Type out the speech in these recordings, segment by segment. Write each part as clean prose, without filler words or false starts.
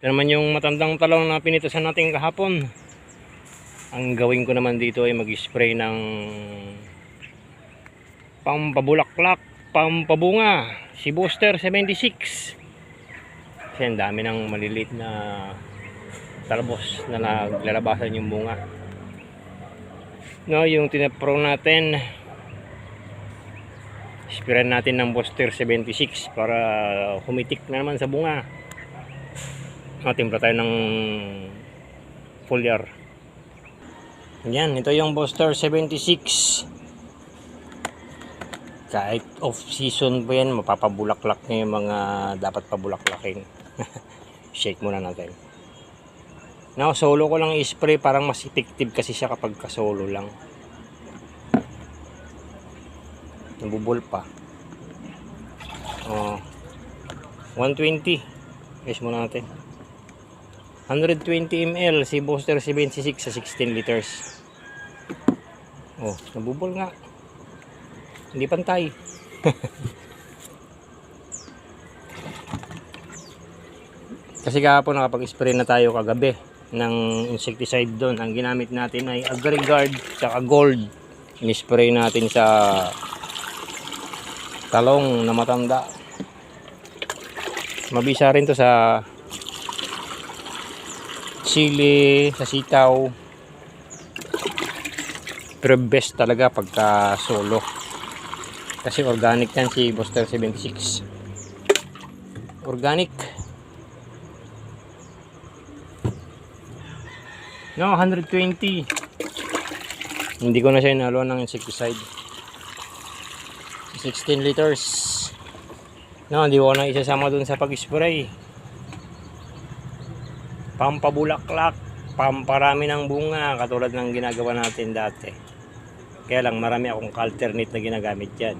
Ito naman yung matandang talong na pinitasan natin kahapon. Ang gawin ko naman dito ay mag-spray ng pampabulaklak, pampabunga, si Booster 76. Kasi ang dami ng maliliit na talbos na naglalabasan yung bunga. No, yung tinapro natin, sprayan natin ng Booster 76 para humitik na naman sa bunga. Timpla tayo ng foliar. Yan, ito yung Booster 76. Kahit off season po yan, mapapabulaklak na yung mga dapat pabulaklakin. Shake muna natin. Now, solo ko lang i-spray, parang mas effective kasi siya kapag ka-solo lang. Nabubul pa. 120. Guys muna natin. 120 ml si Booster 76 sa 16 liters. Nabubol nga. Hindi pantay. Kasi kahapon nakapag-spray na tayo kagabi ng insecticide doon. Ang ginamit natin ay Agrigard at Gold. In-spray natin sa talong na matanda. Mabisa rin to sa chili, sa sitaw. Pero best talaga pagka solo. Kasi organic yan si Booster 76. Organic. No, 120. Hindi ko na siya inalo ng insecticide. 16 liters. No, hindi ko na isasama dun sa pag-spray. Pampabulaklak, pamparami ng bunga, katulad ng ginagawa natin dati. Kaya lang marami akong alternate na ginagamit dyan.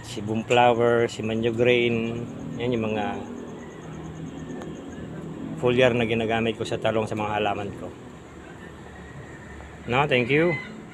Si Boomflower, si Manjo Grain, yan yung mga foliar na ginagamit ko sa talong sa mga halaman ko. No, thank you.